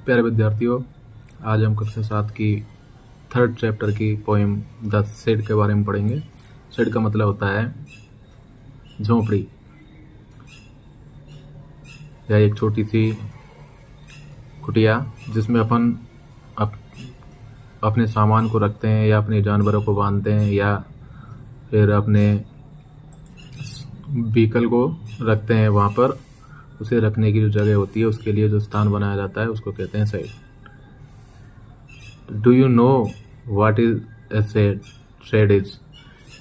प्यारे विद्यार्थियों, आज हम कक्षा 7 की 3rd चैप्टर की पोएम द शेड के बारे में पढ़ेंगे। शेड का मतलब होता है झोंपड़ी या एक छोटी सी कुटिया जिसमें अपन अपने सामान को रखते हैं या अपने जानवरों को बांधते हैं या फिर अपने व्हीकल को रखते हैं। वहाँ पर उसे रखने की जो जगह होती है, उसके लिए जो स्थान बनाया जाता है, उसको कहते हैं shade. Do you know what is a shade? Shade is,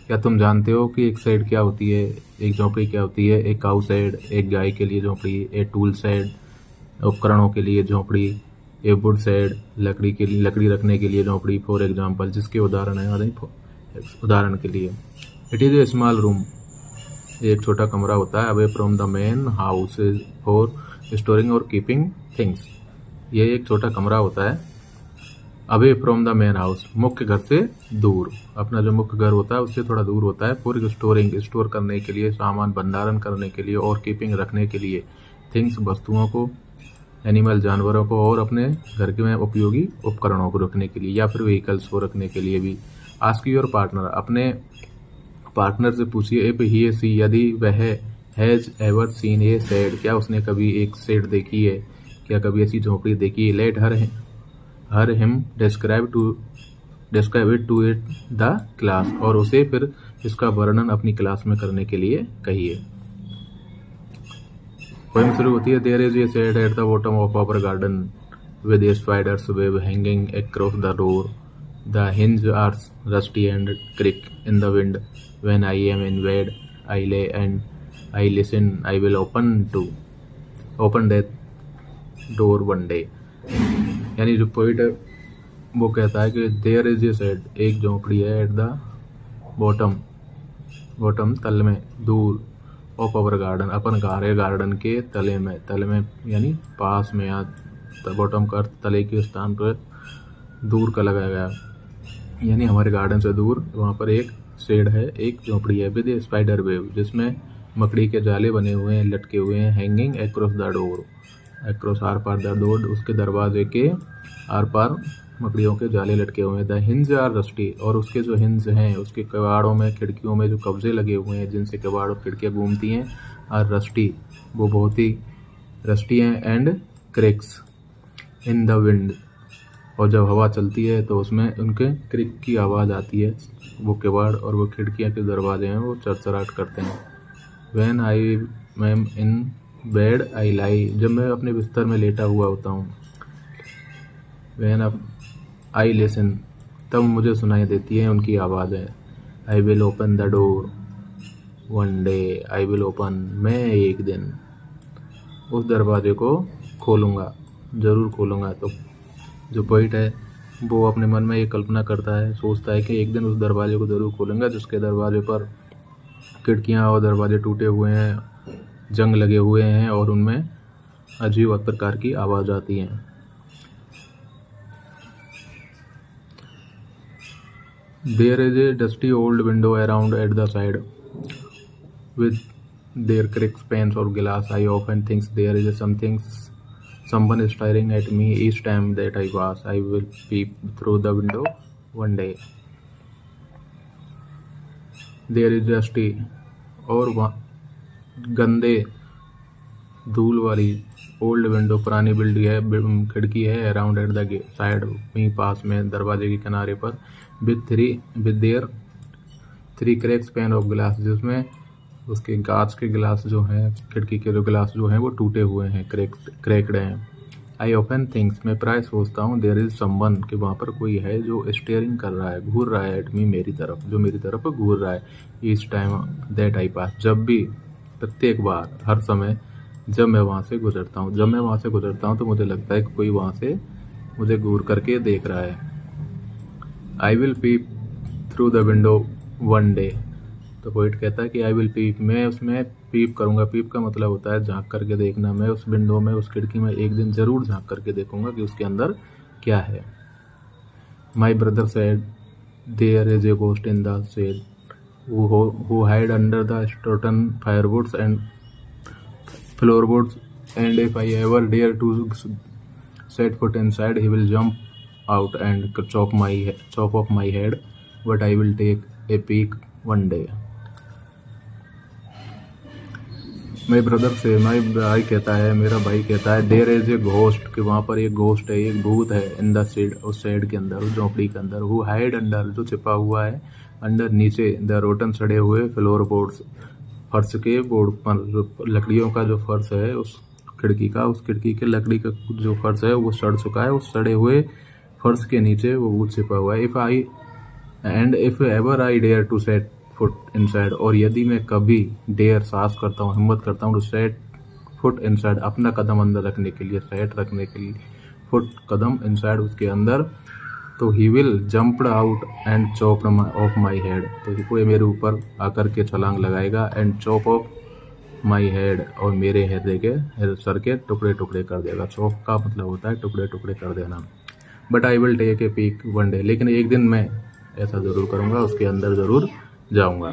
क्या तुम जानते हो कि एक शेड क्या होती है, एक झोंपड़ी क्या होती है? एक काऊ शेड, एक गाय के लिए झोंपड़ी। ए टूल शेड, उपकरणों के लिए झोंपड़ी। ए वुड शेड, लकड़ी के लिए, लकड़ी रखने के लिए झोंपड़ी। फॉर एग्जाम्पल, जिसके उदाहरण है, उदाहरण के लिए, it is a small room, एक छोटा कमरा होता है। Away from the main house for storing और कीपिंग थिंग्स, ये एक छोटा कमरा होता है। Away from the main house, मुख्य घर से दूर, अपना जो मुख्य घर होता है उससे थोड़ा दूर होता है। फॉर स्टोरिंग, स्टोर करने के लिए, सामान भंडारण करने के लिए। और कीपिंग, रखने के लिए। थिंग्स, वस्तुओं को। एनिमल, जानवरों को। और अपने घर के में उपयोगी उपकरणों को रखने के लिए, या फिर व्हीकल्स को रखने के लिए भी। आस्क योर पार्टनर, अपने पार्टनर से पूछिए। इफ ही सी, यदि वह has ever seen a shade, क्या उसने कभी एक शेड देखी है, क्या कभी ऐसी झोंपड़ी देखी है। Let her him describe it to it the class, और उसे फिर इसका वर्णन अपनी क्लास में करने के लिए कहिए। पोएम शुरू होती है। There is a shade at the bottom of our garden with a spider's web hanging across the door. The hinges are rusty and creak in the wind. When I am in bed, I lay and I listen. I will open that door one day. यानी जो poet है वो कहता है कि there is a shade, एक झोंपड़ी है, एट द बॉटम तल में, दूर, ऑफ आवर गार्डन, अपन गार्डन के तले में यानी पास में, या बॉटम का तले के स्थान पर दूर का लगाया गया, यानी हमारे गार्डन से दूर वहाँ पर एक शेड है, एक झोंपड़ी है। विद ए स्पाइडर वेब, जिसमें मकड़ी के जाले बने हुए हैं, लटके हुए हैं। Hanging across the door, across आर पार द डोर, उसके दरवाजे के आर पार मकड़ियों के जाले लटके हुए हैं। द हिंज आर रस्टी, और उसके जो हिंज हैं, उसके कबाड़ों में, खिड़कियों में जो कब्जे लगे हुए हैं, जिनसे कबाड़ और खिड़कियाँ घूमती हैं, आर रस्टी, वो बहुत ही रस्टी हैं। And cracks in the wind, और जब हवा चलती है तो उसमें उनके क्रिक की आवाज़ आती है। वो किवाड़ और वो खिड़कियाँ के दरवाजे हैं, वो चरचराहट करते हैं। When I am in bed I lie, जब मैं अपने बिस्तर में लेटा हुआ होता हूँ। व्हेन आई लिसन, तब मुझे सुनाई देती है उनकी आवाज़ें। I will open the door one day, I will open, मैं एक दिन उस दरवाजे को खोलूँगा, ज़रूर खोलूँगा। तो जो पोइट है वो अपने मन में ये कल्पना करता है, सोचता है कि एक दिन उस दरवाजे को ज़रूर खोलूँगा जिसके दरवाजे पर खिड़कियाँ और दरवाजे टूटे हुए हैं, जंग लगे हुए हैं, और उनमें अजीब प्रकार की आवाज़ आती है। There is a dusty old window around at the side with there cracks panes और glass. I often think there is someone staring at me each time that I pass. I will peep through the window one day. There is dusty, और गंदे धूल वाली old window, पुरानी building है, खिड़की है, around at the side, वहीं पास में दरवाजे के किनारे पर। With their three cracks pan of glass, जिसमें उसके कांच के गिलास जो हैं, खिड़की के जो गिलास जो हैं वो टूटे हुए हैं, क्रैक्ड हैं। आई ऑफन थिंक्स, मैं प्राय सोचता हूँ, देयर इज समवन, कि वहाँ पर कोई है जो स्टेयरिंग कर रहा है, घूर रहा है, एट मी, मेरी तरफ, जो मेरी तरफ घूर रहा है। ईच टाइम दैट आई पास, जब भी, प्रत्येक बार, हर समय जब मैं वहाँ से गुजरता हूँ, तो मुझे लगता है कि कोई वहाँ से मुझे घूर करके देख रहा है। I will pep through the window one day, तो पोइट कहता है कि आई विल पीप, मैं उसमें पीप करूँगा। पीप का मतलब होता है झांक करके देखना। मैं उस विंडो में, उस खिड़की में एक दिन ज़रूर झांक करके देखूँगा कि उसके अंदर क्या है। My brother said there is a ghost in the shed who hide under the stolen firewoods and floorwoods, and if I ever dare to set foot inside, he will jump out and chop off my head, but I will take a peek one day. My brother से माई भाई कहता है, मेरा भाई कहता है, there is a ghost, कि वहाँ पर एक घोस्ट है, एक भूत है, इन द शेड, उस शेड के अंदर, उस झोपड़ी के अंदर, हु हाइड अंडर, जो छिपा हुआ है अंडर, नीचे, द रोटन, सड़े हुए फ्लोर बोर्ड्स, फर्श के बोर्ड पर, लकड़ियों का जो फर्श है उस खिड़की का, उस खिड़की के लकड़ी का जो फर्श है वो सड़ चुका है, उस सड़े हुए फर्श के नीचे वो भूत छिपा हुआ है। If ever I dare to set foot inside, और यदि मैं कभी डेयर, साहस करता हूँ, हिम्मत करता हूँ, टू सेट फुट इनसाइड, अपना कदम अंदर रखने के लिए, सेट रखने के लिए, फुट कदम इनसाइड उसके अंदर, तो he will jumped out and chop of my head, तो कोई मेरे ऊपर आकर के छलांग लगाएगा, and chop of my head, और मेरे हेड के सर के टुकड़े टुकड़े कर देगा। चॉप का मतलब होता है टुकड़े टुकड़े कर देना। But I will take a peek one day, लेकिन एक दिन मैं ऐसा ज़रूर करूँगा, उसके अंदर ज़रूर जाऊँगा।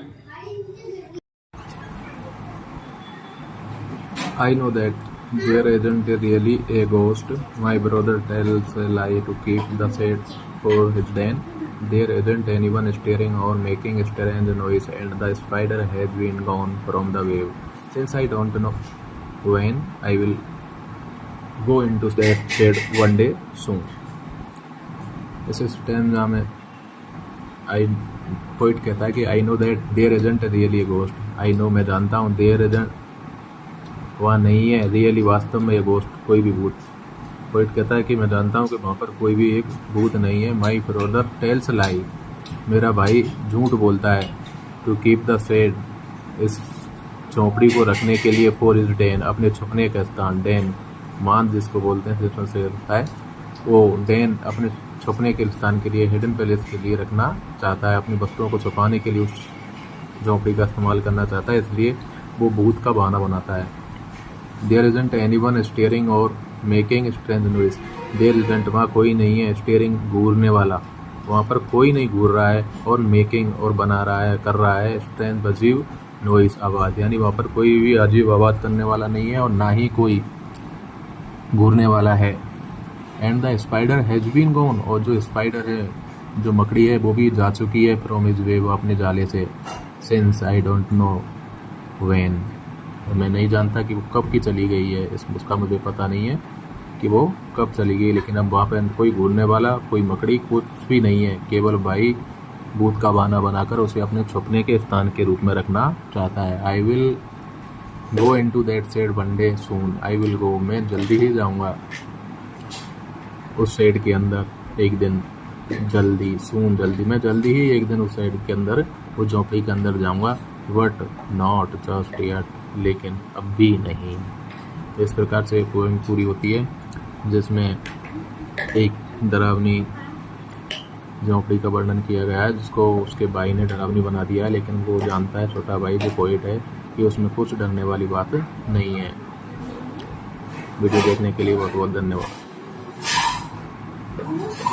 I know that there isn't really a ghost. My brother tells a lie to keep the shade for his den. There isn't anyone staring or making strange noise, and the spider has been gone from the wave. Since I don't know when I will go into that shade one day soon. इस stanza में poet कहता है कि I know that there isn't really a ghost, I know, मैं जानता हूँ, there isn't, वहाँ नहीं है, रियली, वास्तव में, ये गोस्ट, कोई भी भूत। पोइट कहता है कि मैं जानता हूँ कि वहाँ पर कोई भी एक भूत नहीं है। माई ब्रदर टेल्स लाई, मेरा भाई झूठ बोलता है, टू कीप द शेड, इस झोंपड़ी को रखने के लिए, फॉर इज डेन, अपने छुपने का स्थान, डेन मान जिसको बोलते हैं, जिसमें से होता है वो, डेन अपने छुपने के स्थान के लिए, हिडन पैलेस के लिए रखना चाहता है, अपनी वस्तुओं को छुपाने के लिए उस झोंपड़ी का इस्तेमाल करना चाहता है, इसलिए वो भूत का बहाना बनाता है। देयर इजंट एनीवन स्टेयरिंग और making strange noise, there isn't, वहाँ कोई नहीं है, स्टेयरिंग, घूरने वाला, वहाँ पर कोई नहीं घूर रहा है, और मेकिंग, और बना रहा है, कर रहा है, स्ट्रेंज, अजीब, नॉइज, आवाज़, यानी वहाँ पर कोई भी अजीब आवाज़ करने वाला नहीं है, और ना ही कोई घूरने वाला है। And the spider has been gone, और जो स्पाइडर है, जो मकड़ी है, वो भी जा चुकी है, फ्रॉम हिज वेव, अपने जाले से, since I don't know when, मैं नहीं जानता कि वो कब की चली गई है, उसका मुझे पता नहीं है कि वो कब चली गई, लेकिन अब वहाँ पे कोई घूरने वाला, कोई मकड़ी, कुछ भी नहीं है, केवल भाई भूत का बहाना बनाकर उसे अपने छुपने के स्थान के रूप में रखना चाहता है। I will go into that shade one day soon, I will go, मैं जल्दी ही जाऊँगा उस शेड के अंदर एक दिन, जल्दी, सून, जल्दी, मैं जल्दी ही एक दिन उस शेड के अंदर, उस झोंपड़ी के अंदर जाऊँगा, बट नॉट जस्ट येट, लेकिन अब भी नहीं। तो इस प्रकार से पोएम पूरी होती है, जिसमें एक डरावनी झोंपड़ी का वर्णन किया गया है, जिसको उसके भाई ने डरावनी बना दिया है, लेकिन वो जानता है, छोटा भाई जो पोएट है, कि उसमें कुछ डरने वाली बात नहीं है। वीडियो देखने के लिए बहुत बहुत धन्यवाद।